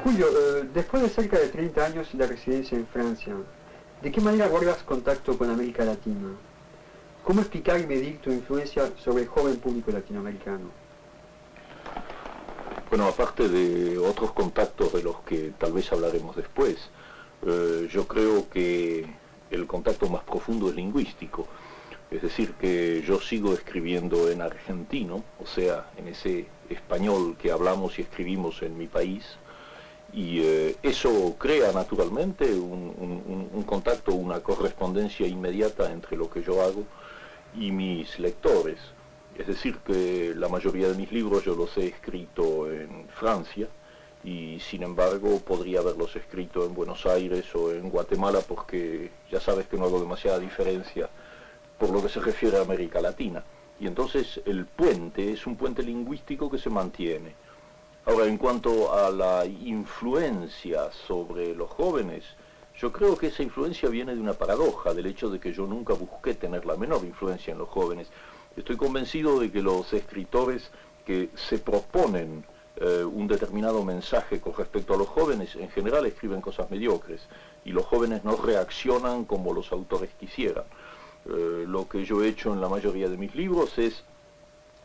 Julio, después de cerca de 30 años de residencia en Francia, ¿de qué manera guardas contacto con América Latina? ¿Cómo explicar y medir tu influencia sobre el joven público latinoamericano? Bueno, aparte de otros contactos de los que tal vez hablaremos después, yo creo que el contacto más profundo es lingüístico. Es decir, que yo sigo escribiendo en argentino, o sea, en ese español que hablamos y escribimos en mi país, y eso crea naturalmente un contacto, una correspondencia inmediata entre lo que yo hago y mis lectores. Es decir, que la mayoría de mis libros yo los he escrito en Francia y sin embargo podría haberlos escrito en Buenos Aires o en Guatemala, porque ya sabes que no hago demasiada diferencia por lo que se refiere a América Latina. Y entonces el puente es un puente lingüístico que se mantiene. Ahora, en cuanto a la influencia sobre los jóvenes, yo creo que esa influencia viene de una paradoja, del hecho de que yo nunca busqué tener la menor influencia en los jóvenes. Estoy convencido de que los escritores que se proponen un determinado mensaje con respecto a los jóvenes, en general escriben cosas mediocres, y los jóvenes no reaccionan como los autores quisieran. Lo que yo he hecho en la mayoría de mis libros es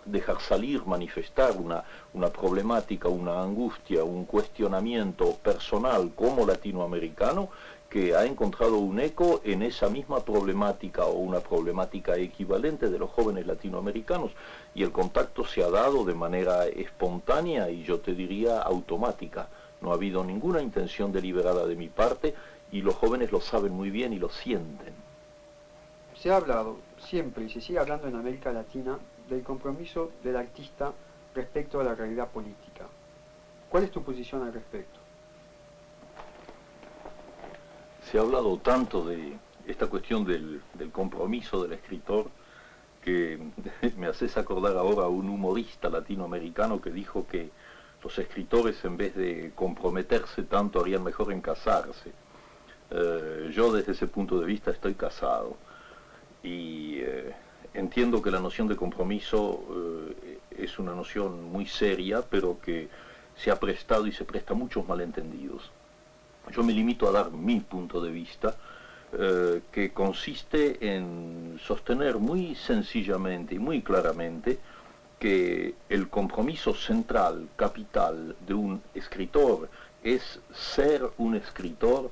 dejar salir, manifestar una problemática, una angustia, un cuestionamiento personal como latinoamericano que ha encontrado un eco en esa misma problemática o una problemática equivalente de los jóvenes latinoamericanos, y el contacto se ha dado de manera espontánea y yo te diría automática. No ha habido ninguna intención deliberada de mi parte y los jóvenes lo saben muy bien y lo sienten. Se ha hablado siempre y se sigue hablando en América Latina del compromiso del artista respecto a la realidad política. ¿Cuál es tu posición al respecto? Se ha hablado tanto de esta cuestión del compromiso del escritor que me haces acordar ahora a un humorista latinoamericano que dijo que los escritores, en vez de comprometerse tanto, harían mejor en casarse. Yo desde ese punto de vista estoy casado y entiendo que la noción de compromiso es una noción muy seria, pero que se ha prestado y se presta a muchos malentendidos. Yo me limito a dar mi punto de vista, que consiste en sostener muy sencillamente y muy claramente que el compromiso central, capital de un escritor es ser un escritor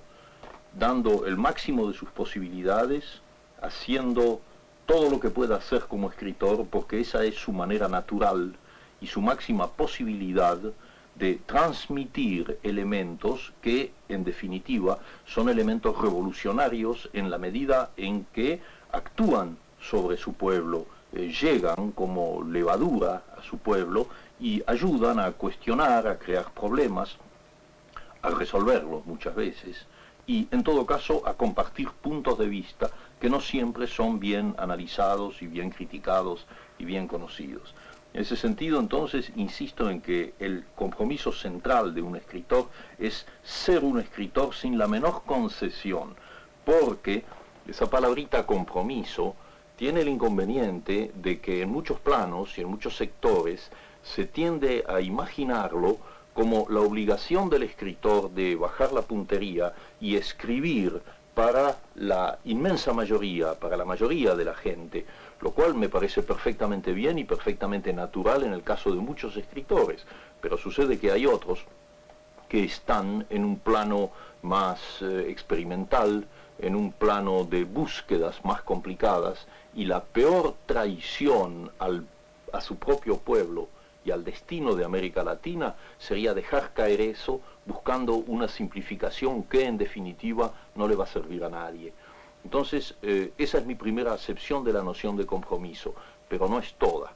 dando el máximo de sus posibilidades, haciendo todo lo que pueda hacer como escritor, porque esa es su manera natural y su máxima posibilidad de transmitir elementos que, en definitiva, son elementos revolucionarios en la medida en que actúan sobre su pueblo, llegan como levadura a su pueblo y ayudan a cuestionar, a crear problemas, a resolverlos muchas veces, y en todo caso a compartir puntos de vista que no siempre son bien analizados y bien criticados y bien conocidos. En ese sentido, entonces, insisto en que el compromiso central de un escritor es ser un escritor sin la menor concesión, porque esa palabrita compromiso tiene el inconveniente de que en muchos planos y en muchos sectores se tiende a imaginarlo como la obligación del escritor de bajar la puntería y escribir para la inmensa mayoría, para la mayoría de la gente, lo cual me parece perfectamente bien y perfectamente natural en el caso de muchos escritores, pero sucede que hay otros que están en un plano más experimental, en un plano de búsquedas más complicadas, y la peor traición a su propio pueblo y al destino de América Latina sería dejar caer eso buscando una simplificación que en definitiva no le va a servir a nadie. Entonces, esa es mi primera acepción de la noción de compromiso, pero no es toda.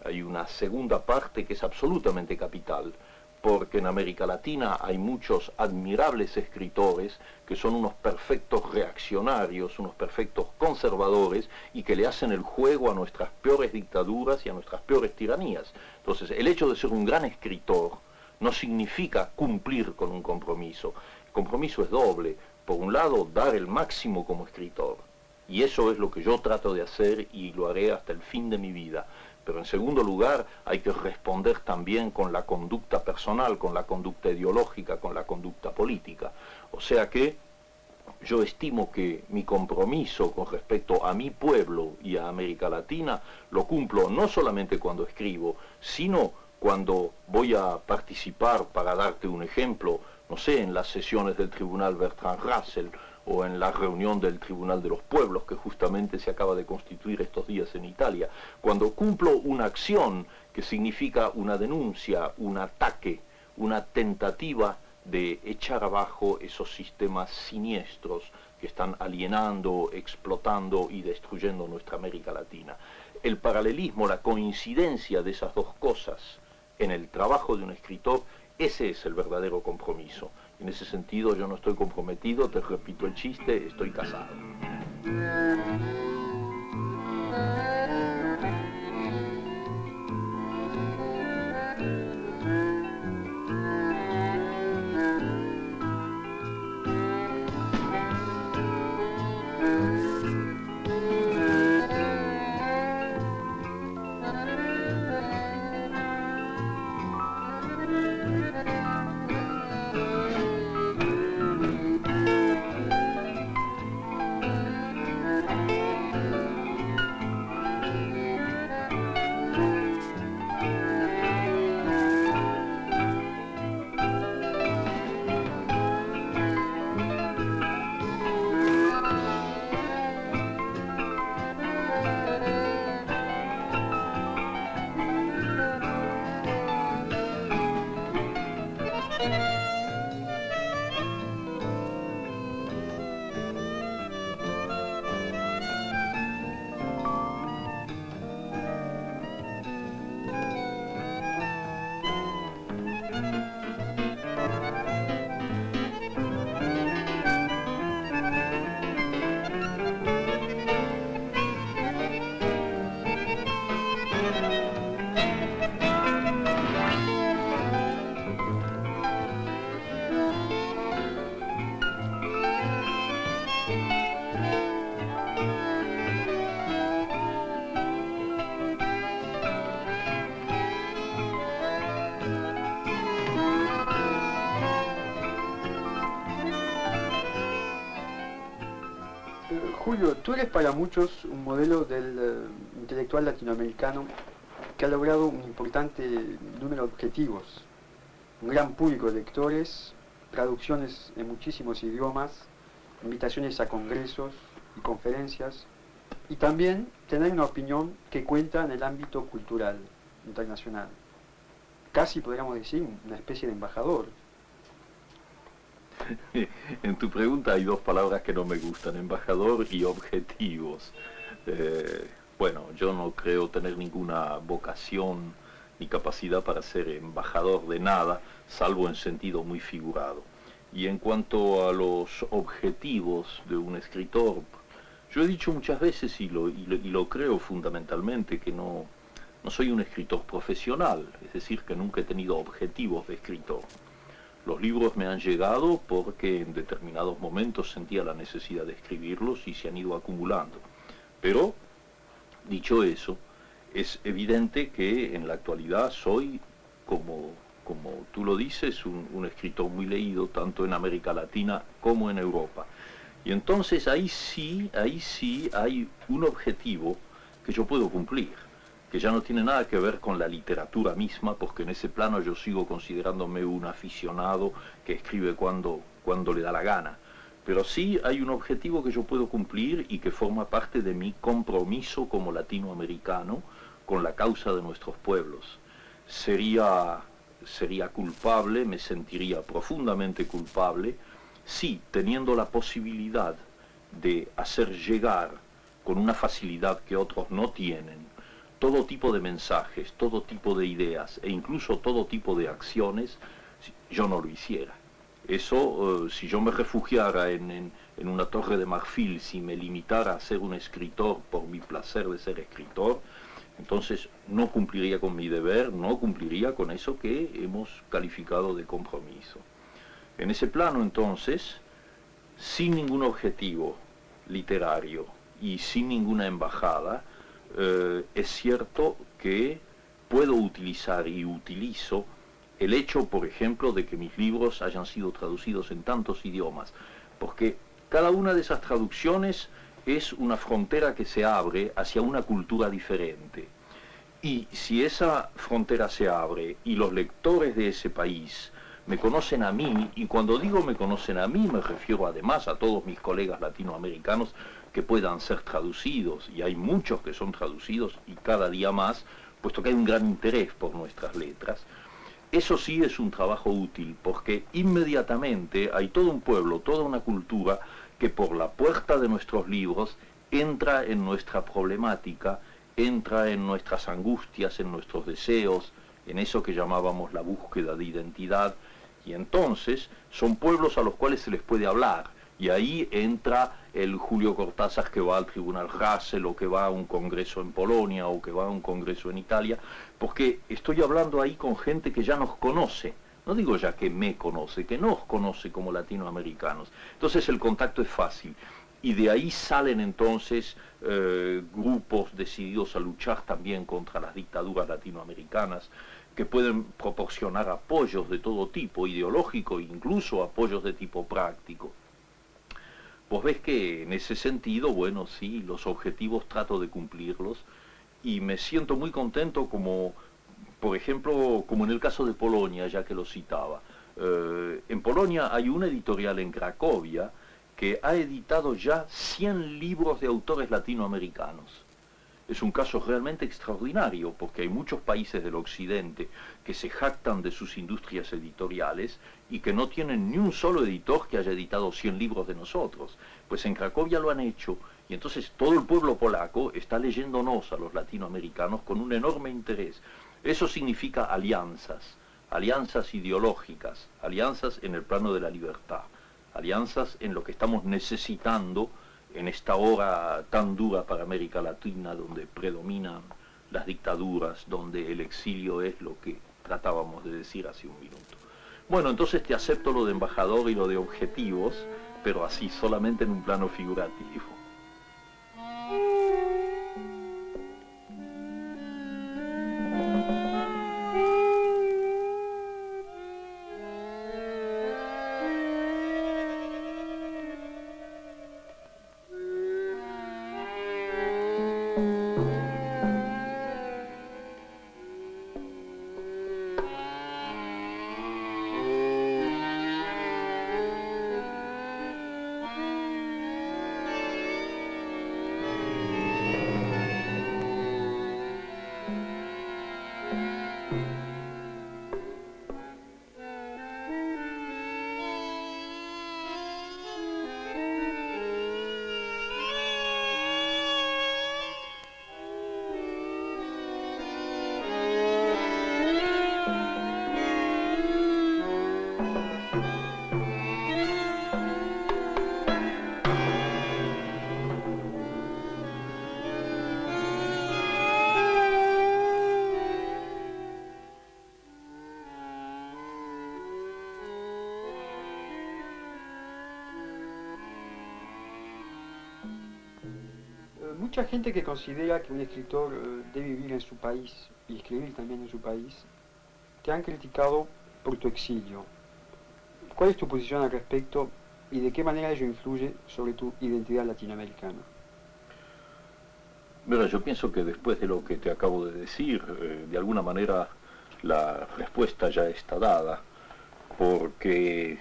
Hay una segunda parte que es absolutamente capital, porque en América Latina hay muchos admirables escritores que son unos perfectos reaccionarios, unos perfectos conservadores y que le hacen el juego a nuestras peores dictaduras y a nuestras peores tiranías. Entonces, el hecho de ser un gran escritor no significa cumplir con un compromiso. El compromiso es doble. Por un lado, dar el máximo como escritor, y eso es lo que yo trato de hacer y lo haré hasta el fin de mi vida. Pero en segundo lugar, hay que responder también con la conducta personal, con la conducta ideológica, con la conducta política. O sea que yo estimo que mi compromiso con respecto a mi pueblo y a América Latina lo cumplo no solamente cuando escribo, sino cuando voy a participar, para darte un ejemplo, no sé, en las sesiones del Tribunal Bertrand Russell o en la reunión del Tribunal de los Pueblos que justamente se acaba de constituir estos días en Italia, cuando cumplo una acción que significa una denuncia, un ataque, una tentativa de echar abajo esos sistemas siniestros que están alienando, explotando y destruyendo nuestra América Latina. El paralelismo, la coincidencia de esas dos cosas en el trabajo de un escritor, ese es el verdadero compromiso. En ese sentido yo no estoy comprometido, te repito el chiste, estoy casado. Julio, tú eres para muchos un modelo del intelectual latinoamericano que ha logrado un importante número de objetivos, un gran público de lectores, traducciones en muchísimos idiomas, invitaciones a congresos y conferencias, y también tener una opinión que cuenta en el ámbito cultural internacional. Casi podríamos decir una especie de embajador. En tu pregunta hay dos palabras que no me gustan, embajador y objetivos. Bueno, yo no creo tener ninguna vocación ni capacidad para ser embajador de nada, salvo en sentido muy figurado. Y en cuanto a los objetivos de un escritor, yo he dicho muchas veces y lo creo fundamentalmente que no soy un escritor profesional, es decir, que nunca he tenido objetivos de escritor. Los libros me han llegado porque en determinados momentos sentía la necesidad de escribirlos y se han ido acumulando. Pero, dicho eso, es evidente que en la actualidad soy, como tú lo dices, un escritor muy leído, tanto en América Latina como en Europa. Y entonces ahí sí hay un objetivo que yo puedo cumplir, que ya no tiene nada que ver con la literatura misma, porque en ese plano yo sigo considerándome un aficionado que escribe cuando le da la gana. Pero sí hay un objetivo que yo puedo cumplir y que forma parte de mi compromiso como latinoamericano con la causa de nuestros pueblos. Sería culpable, me sentiría profundamente culpable, si teniendo la posibilidad de hacer llegar con una facilidad que otros no tienen, todo tipo de mensajes, todo tipo de ideas e incluso todo tipo de acciones, yo no lo hiciera. Eso, si yo me refugiara en una torre de marfil, si me limitara a ser un escritor por mi placer de ser escritor, entonces no cumpliría con mi deber, no cumpliría con eso que hemos calificado de compromiso. En ese plano, entonces, sin ningún objetivo literario y sin ninguna embajada, es cierto que puedo utilizar y utilizo el hecho, por ejemplo, de que mis libros hayan sido traducidos en tantos idiomas, porque cada una de esas traducciones es una frontera que se abre hacia una cultura diferente. Y si esa frontera se abre y los lectores de ese país me conocen a mí, y cuando digo me conocen a mí me refiero además a todos mis colegas latinoamericanos que puedan ser traducidos, y hay muchos que son traducidos y cada día más, puesto que hay un gran interés por nuestras letras. Eso sí es un trabajo útil, porque inmediatamente hay todo un pueblo, toda una cultura que por la puerta de nuestros libros entra en nuestra problemática, entra en nuestras angustias, en nuestros deseos, en eso que llamábamos la búsqueda de identidad, y entonces son pueblos a los cuales se les puede hablar, y ahí entra el Julio Cortázar que va al Tribunal Hassel, o que va a un congreso en Polonia, o que va a un congreso en Italia, porque estoy hablando ahí con gente que ya nos conoce, no digo ya que me conoce, que nos conoce como latinoamericanos. Entonces el contacto es fácil, y de ahí salen entonces grupos decididos a luchar también contra las dictaduras latinoamericanas, que pueden proporcionar apoyos de todo tipo, ideológico, incluso apoyos de tipo práctico. Vos ves que en ese sentido, bueno, sí, los objetivos trato de cumplirlos, y me siento muy contento como, por ejemplo, como en el caso de Polonia, ya que lo citaba. En Polonia hay una editorial en Cracovia que ha editado ya 100 libros de autores latinoamericanos. Es un caso realmente extraordinario, porque hay muchos países del occidente que se jactan de sus industrias editoriales y que no tienen ni un solo editor que haya editado 100 libros de nosotros. Pues en Cracovia lo han hecho, y entonces todo el pueblo polaco está leyéndonos a los latinoamericanos con un enorme interés. Eso significa alianzas, alianzas ideológicas, alianzas en el plano de la libertad, alianzas en lo que estamos necesitando en esta hora tan dura para América Latina, donde predominan las dictaduras, donde el exilio es lo que tratábamos de decir hace un minuto. Bueno, entonces te acepto lo de embajador y lo de objetivos, pero así, solamente en un plano figurativo. Mucha gente que considera que un escritor debe vivir en su país y escribir también en su país, te han criticado por tu exilio. ¿Cuál es tu posición al respecto y de qué manera ello influye sobre tu identidad latinoamericana? Mira, yo pienso que después de lo que te acabo de decir, de alguna manera la respuesta ya está dada, porque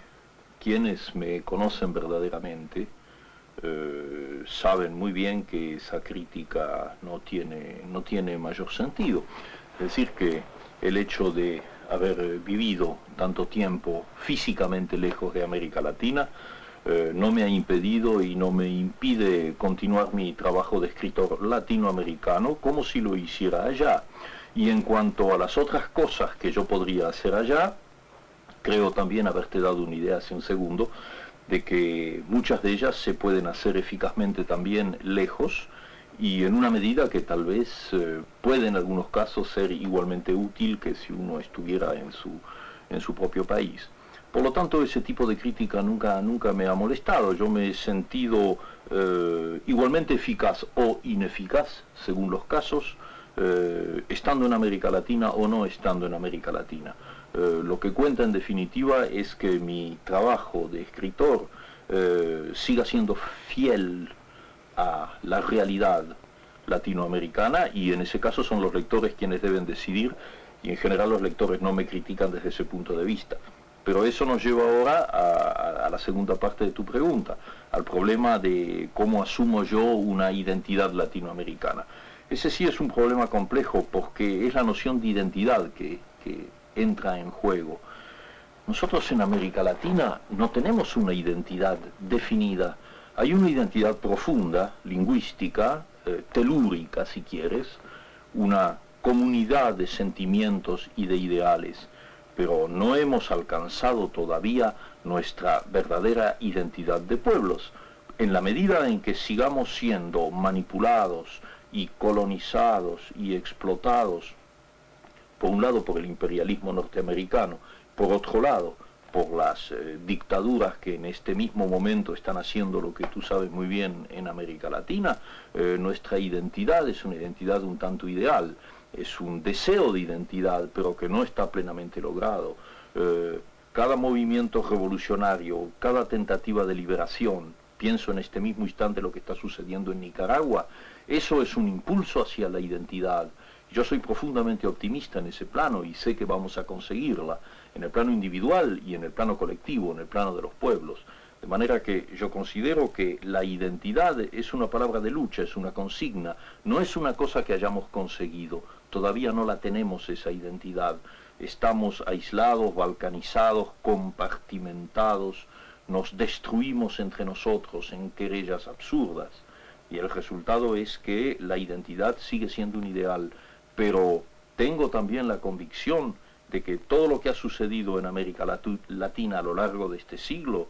quienes me conocen verdaderamente saben muy bien que esa crítica no tiene mayor sentido. Es decir, que el hecho de haber vivido tanto tiempo físicamente lejos de América Latina no me ha impedido y no me impide continuar mi trabajo de escritor latinoamericano como si lo hiciera allá. Y en cuanto a las otras cosas que yo podría hacer allá, creo también haberte dado una idea hace un segundo, de que muchas de ellas se pueden hacer eficazmente también lejos, y en una medida que tal vez puede en algunos casos ser igualmente útil que si uno estuviera en su propio país. Por lo tanto, ese tipo de crítica nunca me ha molestado. Yo me he sentido igualmente eficaz o ineficaz, según los casos, estando en América Latina o no estando en América Latina. Lo que cuenta en definitiva es que mi trabajo de escritor siga siendo fiel a la realidad latinoamericana, y en ese caso son los lectores quienes deben decidir, y en general los lectores no me critican desde ese punto de vista. Pero eso nos lleva ahora a la segunda parte de tu pregunta, al problema de cómo asumo yo una identidad latinoamericana. Ese sí es un problema complejo, porque es la noción de identidad que entra en juego. Nosotros en América Latina no tenemos una identidad definida. Hay una identidad profunda, lingüística, telúrica si quieres, una comunidad de sentimientos y de ideales, pero no hemos alcanzado todavía nuestra verdadera identidad de pueblos. En la medida en que sigamos siendo manipulados y colonizados y explotados, por un lado por el imperialismo norteamericano, por otro lado por las dictaduras que en este mismo momento están haciendo lo que tú sabes muy bien en América Latina, nuestra identidad es una identidad un tanto ideal, es un deseo de identidad, pero que no está plenamente logrado. Cada movimiento revolucionario, cada tentativa de liberación, pienso en este mismo instante lo que está sucediendo en Nicaragua, eso es un impulso hacia la identidad. Yo soy profundamente optimista en ese plano y sé que vamos a conseguirla, en el plano individual y en el plano colectivo, en el plano de los pueblos. De manera que yo considero que la identidad es una palabra de lucha, es una consigna, no es una cosa que hayamos conseguido, todavía no la tenemos esa identidad. Estamos aislados, balcanizados, compartimentados, nos destruimos entre nosotros en querellas absurdas. Y el resultado es que la identidad sigue siendo un ideal, pero tengo también la convicción de que todo lo que ha sucedido en América Latina a lo largo de este siglo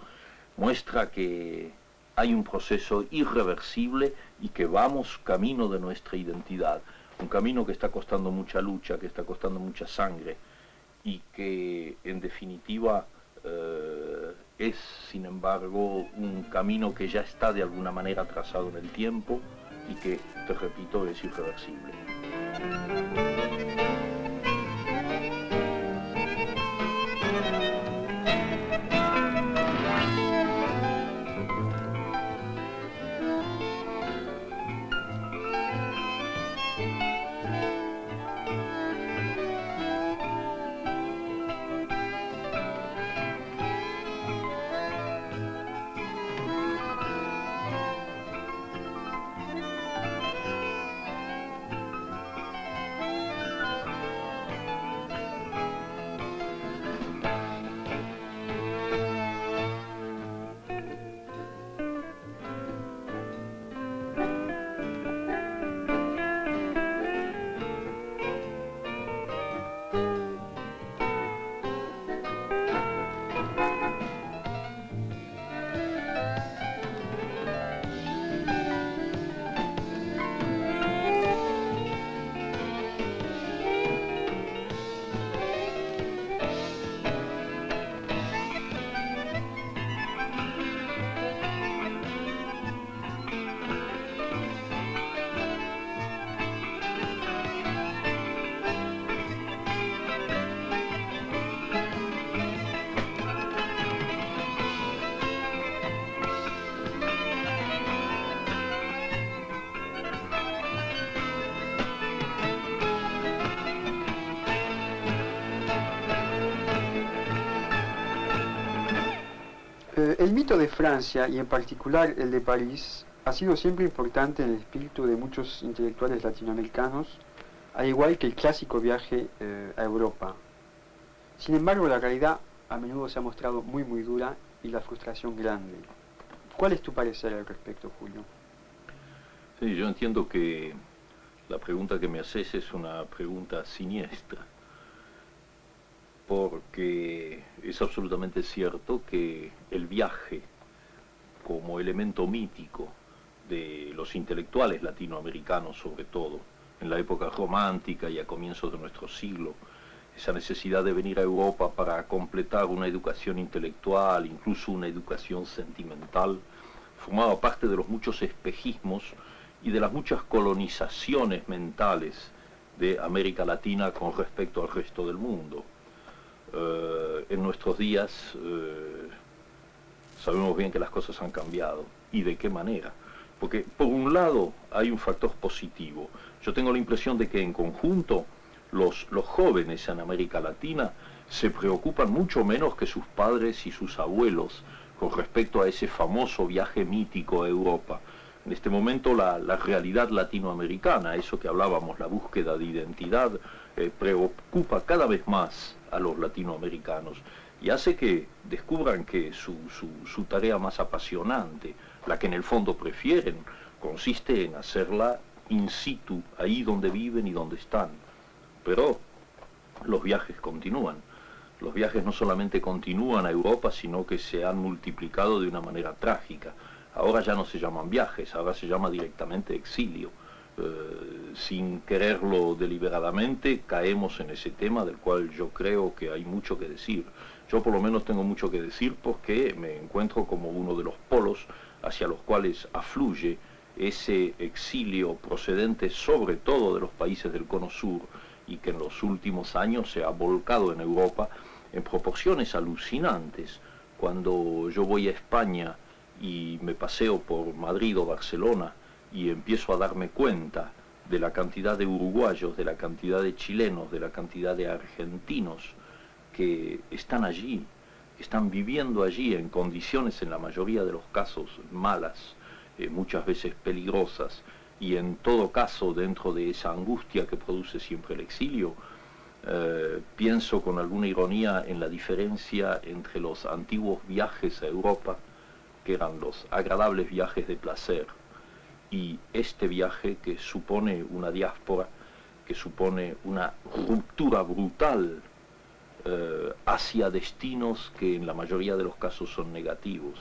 muestra que hay un proceso irreversible y que vamos camino de nuestra identidad, un camino que está costando mucha lucha, que está costando mucha sangre y que en definitiva es sin embargo un camino que ya está de alguna manera trazado en el tiempo y que, te repito, es irreversible. El mito de Francia, y en particular el de París, ha sido siempre importante en el espíritu de muchos intelectuales latinoamericanos, al igual que el clásico viaje a Europa. Sin embargo, la realidad a menudo se ha mostrado muy dura y la frustración grande. ¿Cuál es tu parecer al respecto, Julio? Sí, yo entiendo que la pregunta que me haces es una pregunta siniestra, porque es absolutamente cierto que el viaje como elemento mítico de los intelectuales latinoamericanos, sobre todo en la época romántica y a comienzos de nuestro siglo, esa necesidad de venir a Europa para completar una educación intelectual, incluso una educación sentimental, formaba parte de los muchos espejismos y de las muchas colonizaciones mentales de América Latina con respecto al resto del mundo. En nuestros días sabemos bien que las cosas han cambiado. ¿Y de qué manera? Porque por un lado hay un factor positivo. Yo tengo la impresión de que en conjunto los jóvenes en América Latina se preocupan mucho menos que sus padres y sus abuelos con respecto a ese famoso viaje mítico a Europa. En este momento la realidad latinoamericana, eso que hablábamos, la búsqueda de identidad, preocupa cada vez más a los latinoamericanos y hace que descubran que su tarea más apasionante, la que en el fondo prefieren, consiste en hacerla in situ, ahí donde viven y donde están. Pero los viajes continúan. Los viajes no solamente continúan a Europa, sino que se han multiplicado de una manera trágica. Ahora ya no se llaman viajes, ahora se llama directamente exilio. Sin quererlo deliberadamente, caemos en ese tema del cual yo creo que hay mucho que decir. Yo por lo menos tengo mucho que decir porque me encuentro como uno de los polos hacia los cuales afluye ese exilio procedente sobre todo de los países del Cono Sur y que en los últimos años se ha volcado en Europa en proporciones alucinantes. Cuando yo voy a España y me paseo por Madrid o Barcelona y empiezo a darme cuenta de la cantidad de uruguayos, de la cantidad de chilenos, de la cantidad de argentinos que están allí, están viviendo allí en condiciones en la mayoría de los casos malas, muchas veces peligrosas, y en todo caso dentro de esa angustia que produce siempre el exilio, pienso con alguna ironía en la diferencia entre los antiguos viajes a Europa, que eran los agradables viajes de placer, y este viaje que supone una diáspora, que supone una ruptura brutal hacia destinos que en la mayoría de los casos son negativos.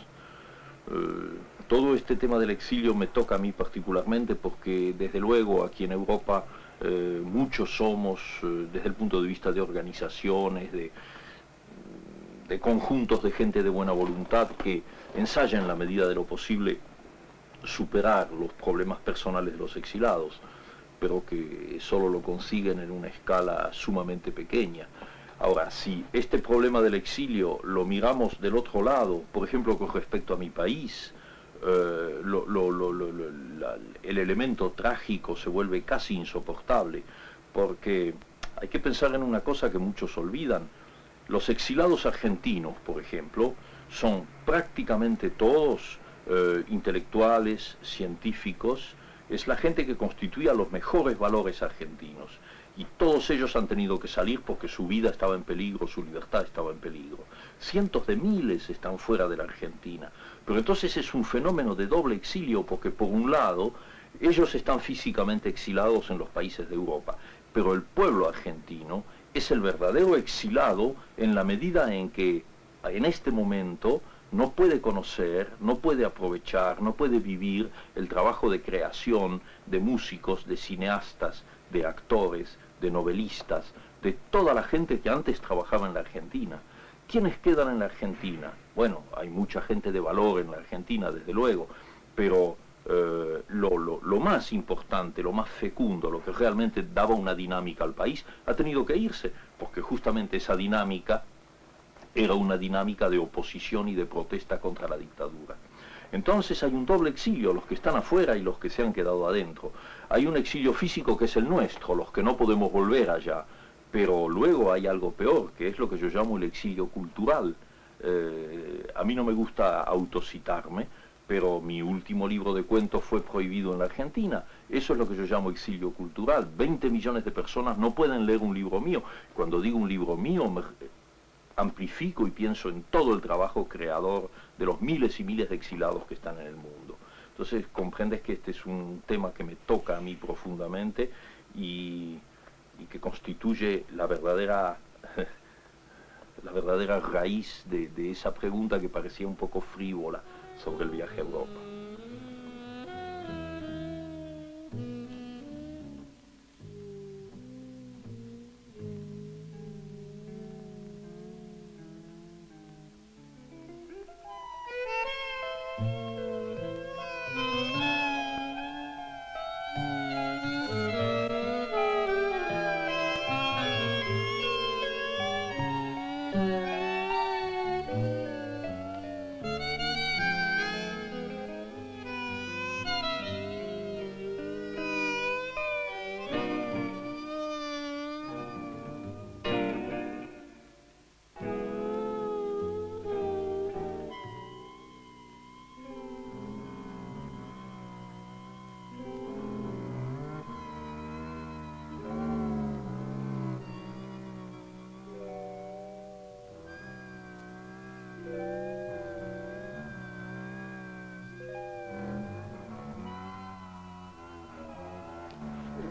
Todo este tema del exilio me toca a mí particularmente porque desde luego aquí en Europa muchos somos, desde el punto de vista de organizaciones, de conjuntos de gente de buena voluntad que ensayan en la medida de lo posible superar los problemas personales de los exilados, pero que solo lo consiguen en una escala sumamente pequeña. Ahora, si este problema del exilio lo miramos del otro lado, por ejemplo, con respecto a mi país, el elemento trágico se vuelve casi insoportable, porque hay que pensar en una cosa que muchos olvidan. Los exilados argentinos, por ejemplo, son prácticamente todos intelectuales, científicos, es la gente que constituía los mejores valores argentinos. Y todos ellos han tenido que salir porque su vida estaba en peligro, su libertad estaba en peligro. Cientos de miles están fuera de la Argentina. Pero entonces es un fenómeno de doble exilio porque por un lado ellos están físicamente exilados en los países de Europa, pero el pueblo argentino es el verdadero exilado en la medida en que en este momento no puede conocer, no puede aprovechar, no puede vivir el trabajo de creación de músicos, de cineastas, de actores, de novelistas, de toda la gente que antes trabajaba en la Argentina. ¿Quiénes quedan en la Argentina? Bueno, hay mucha gente de valor en la Argentina, desde luego, pero lo más importante, lo más fecundo, lo que realmente daba una dinámica al país, ha tenido que irse, porque justamente esa dinámica era una dinámica de oposición y de protesta contra la dictadura. Entonces hay un doble exilio, los que están afuera y los que se han quedado adentro. Hay un exilio físico que es el nuestro, los que no podemos volver allá, pero luego hay algo peor, que es lo que yo llamo el exilio cultural. A mí no me gusta autocitarme, pero mi último libro de cuentos fue prohibido en la Argentina. Eso es lo que yo llamo exilio cultural. 20 millones de personas no pueden leer un libro mío. Cuando digo un libro mío, amplifico y pienso en todo el trabajo creador de los miles y miles de exilados que están en el mundo. Entonces comprendes que este es un tema que me toca a mí profundamente y que constituye la verdadera raíz de esa pregunta que parecía un poco frívola sobre el viaje a Europa.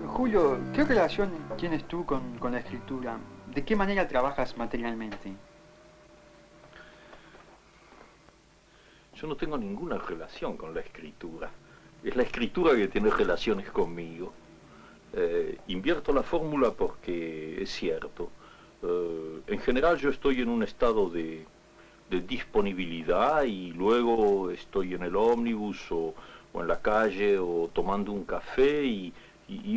Julio, ¿qué relación tienes tú con la escritura? ¿De qué manera trabajas materialmente? Yo no tengo ninguna relación con la escritura. Es la escritura que tiene relaciones conmigo. Invierto la fórmula porque es cierto. En general yo estoy en un estado de disponibilidad y luego estoy en el ómnibus o en la calle o tomando un café y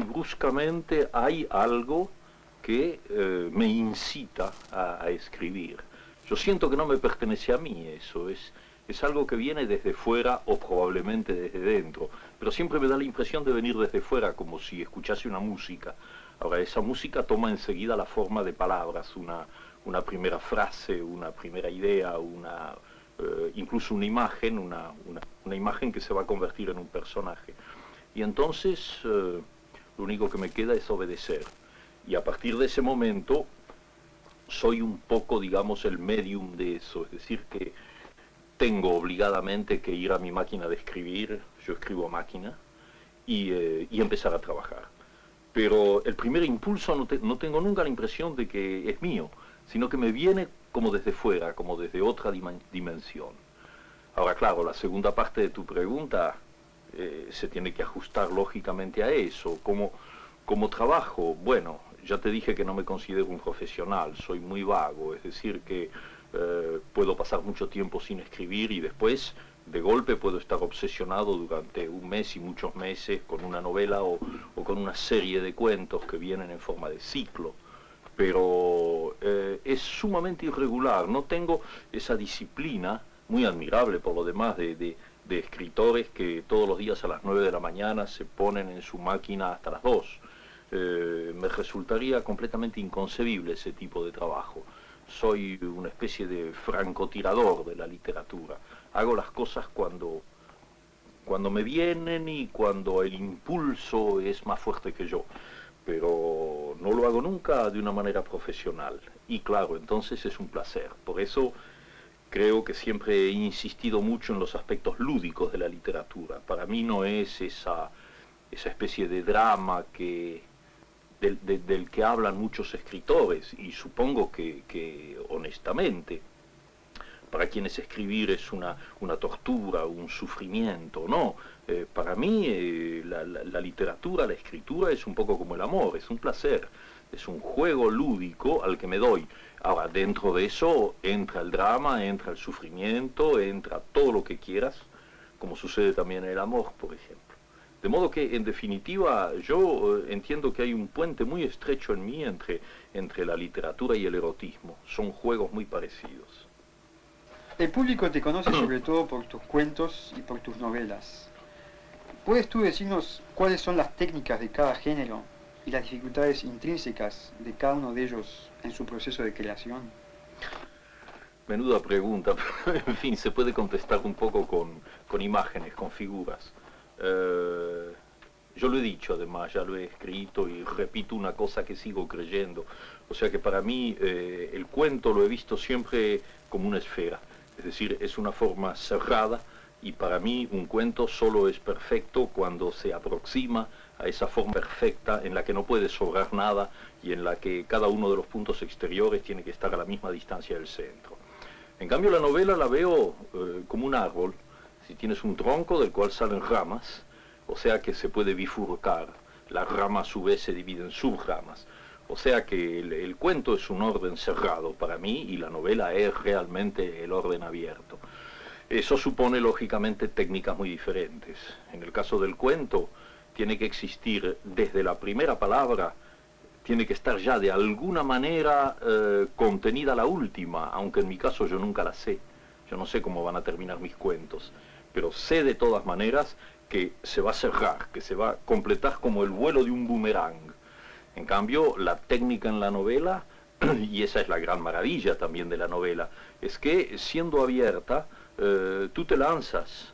bruscamente hay algo que me incita a escribir. Yo siento que no me pertenece a mí eso, es algo que viene desde fuera o probablemente desde dentro, pero siempre me da la impresión de venir desde fuera, como si escuchase una música. Ahora, esa música toma enseguida la forma de palabras, una primera frase, una primera idea, incluso una imagen, una imagen que se va a convertir en un personaje. Y entonces lo único que me queda es obedecer. Y a partir de ese momento soy un poco, digamos, el medium de eso, es decir, que tengo obligadamente que ir a mi máquina de escribir, yo escribo a máquina, y empezar a trabajar. Pero el primer impulso no tengo nunca la impresión de que es mío, sino que me viene como desde fuera, como desde otra dimensión. Ahora, claro, la segunda parte de tu pregunta se tiene que ajustar lógicamente a eso. ¿Cómo trabajo? Bueno, ya te dije que no me considero un profesional, soy muy vago, es decir que puedo pasar mucho tiempo sin escribir y después de golpe puedo estar obsesionado durante un mes y muchos meses con una novela o con una serie de cuentos que vienen en forma de ciclo, pero es sumamente irregular, no tengo esa disciplina, muy admirable por lo demás, de escritores que todos los días a las 9 de la mañana se ponen en su máquina hasta las 2. Me resultaría completamente inconcebible ese tipo de trabajo. Soy una especie de francotirador de la literatura. Hago las cosas cuando me vienen y cuando el impulso es más fuerte que yo. Pero no lo hago nunca de una manera profesional. Y claro, entonces es un placer. Por eso creo que siempre he insistido mucho en los aspectos lúdicos de la literatura. Para mí no es esa especie de drama del que hablan muchos escritores, y supongo que honestamente, para quienes escribir es una tortura, un sufrimiento, no. Para mí la literatura, la escritura es un poco como el amor, es un placer, es un juego lúdico al que me doy. Ahora, dentro de eso entra el drama, entra el sufrimiento, entra todo lo que quieras, como sucede también en el amor, por ejemplo. De modo que, en definitiva, yo entiendo que hay un puente muy estrecho en mí entre la literatura y el erotismo. Son juegos muy parecidos. El público te conoce sobre todo por tus cuentos y por tus novelas. ¿Puedes tú decirnos cuáles son las técnicas de cada género y las dificultades intrínsecas de cada uno de ellos en su proceso de creación? Menuda pregunta, pero en fin, se puede contestar un poco con imágenes, con figuras. Yo lo he dicho además, ya lo he escrito y repito una cosa que sigo creyendo. O sea que para mí el cuento lo he visto siempre como una esfera. Es decir, es una forma cerrada y para mí un cuento solo es perfecto cuando se aproxima a esa forma perfecta en la que no puede sobrar nada y en la que cada uno de los puntos exteriores tiene que estar a la misma distancia del centro. En cambio la novela la veo como un árbol. Si tienes un tronco del cual salen ramas, o sea que se puede bifurcar, la rama a su vez se divide en subramas, o sea que el cuento es un orden cerrado para mí y la novela es realmente el orden abierto. Eso supone lógicamente técnicas muy diferentes. En el caso del cuento tiene que existir desde la primera palabra, tiene que estar ya de alguna manera contenida la última, aunque en mi caso yo nunca la sé. Yo no sé cómo van a terminar mis cuentos, pero sé de todas maneras que se va a cerrar, que se va a completar como el vuelo de un boomerang. En cambio, la técnica en la novela, y esa es la gran maravilla también de la novela, es que siendo abierta, tú te lanzas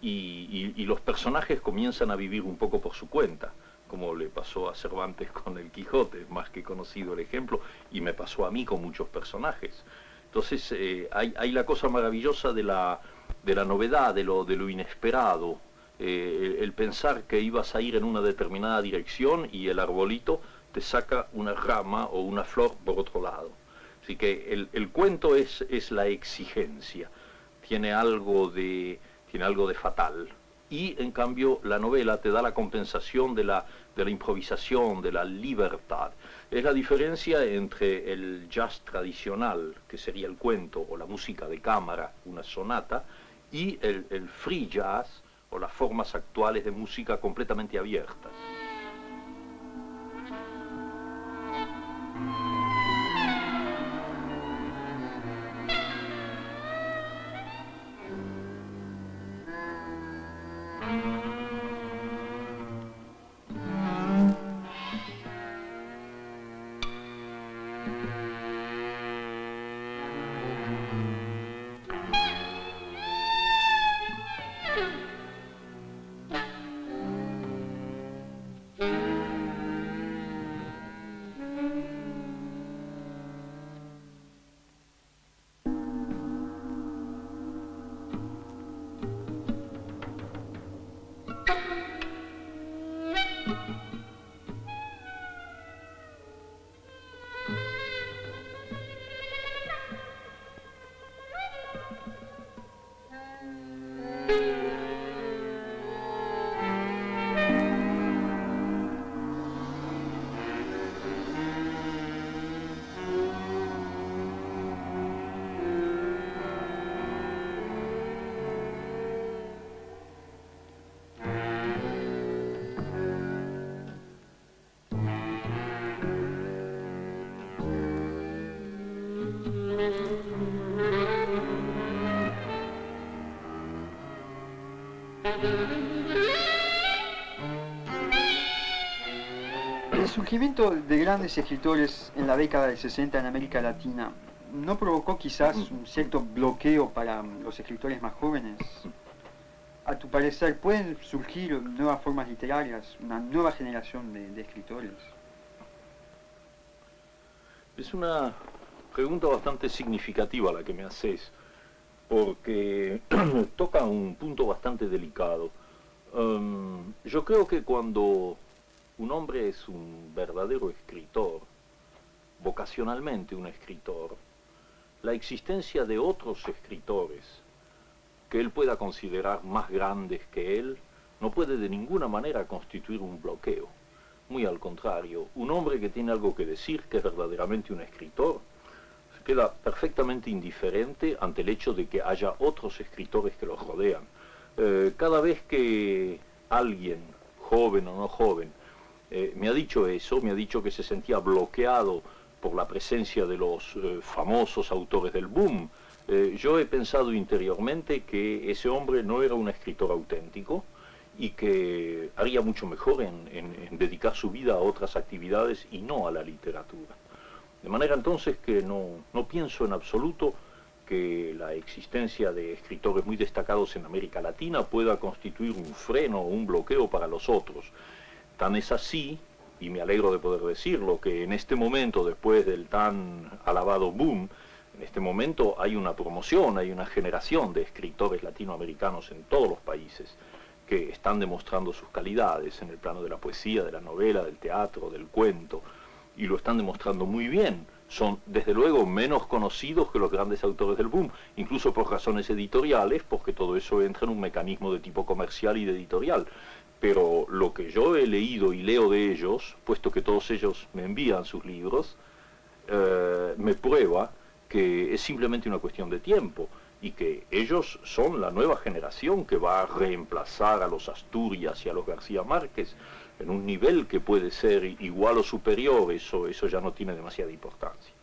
y los personajes comienzan a vivir un poco por su cuenta, como le pasó a Cervantes con el Quijote, más que conocido el ejemplo, y me pasó a mí con muchos personajes. Entonces hay la cosa maravillosa de la novedad, de lo inesperado, el pensar que ibas a ir en una determinada dirección y el arbolito te saca una rama o una flor por otro lado. Así que el cuento es la exigencia, tiene algo de fatal. Y en cambio la novela te da la compensación de la improvisación, de la libertad. Es la diferencia entre el jazz tradicional, que sería el cuento, o la música de cámara, una sonata, y el free jazz, o las formas actuales de música completamente abiertas. El surgimiento de grandes escritores en la década del 60 en América Latina ¿no provocó quizás un cierto bloqueo para los escritores más jóvenes? A tu parecer, ¿pueden surgir nuevas formas literarias, una nueva generación de escritores? Es una pregunta bastante significativa la que me haces, porque toca un punto bastante delicado. Yo creo que cuando un hombre es un verdadero escritor, vocacionalmente un escritor, la existencia de otros escritores que él pueda considerar más grandes que él no puede de ninguna manera constituir un bloqueo. Muy al contrario, un hombre que tiene algo que decir, que es verdaderamente un escritor, se queda perfectamente indiferente ante el hecho de que haya otros escritores que lo rodean. Cada vez que alguien, joven o no joven, me ha dicho eso, me ha dicho que se sentía bloqueado por la presencia de los famosos autores del boom, yo he pensado interiormente que ese hombre no era un escritor auténtico y que haría mucho mejor en dedicar su vida a otras actividades y no a la literatura. De manera entonces que no pienso en absoluto que la existencia de escritores muy destacados en América Latina pueda constituir un freno o un bloqueo para los otros. Tan es así, y me alegro de poder decirlo, que en este momento, después del tan alabado boom, en este momento hay una promoción, hay una generación de escritores latinoamericanos en todos los países que están demostrando sus calidades en el plano de la poesía, de la novela, del teatro, del cuento, y lo están demostrando muy bien. Son, desde luego, menos conocidos que los grandes autores del boom, incluso por razones editoriales, porque todo eso entra en un mecanismo de tipo comercial y de editorial. Pero lo que yo he leído y leo de ellos, puesto que todos ellos me envían sus libros, me prueba que es simplemente una cuestión de tiempo y que ellos son la nueva generación que va a reemplazar a los Asturias y a los García Márquez en un nivel que puede ser igual o superior. Eso ya no tiene demasiada importancia.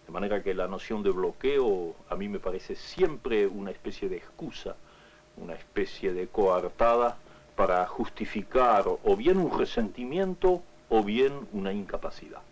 De manera que la noción de bloqueo a mí me parece siempre una especie de excusa, una especie de coartada para justificar o bien un resentimiento o bien una incapacidad.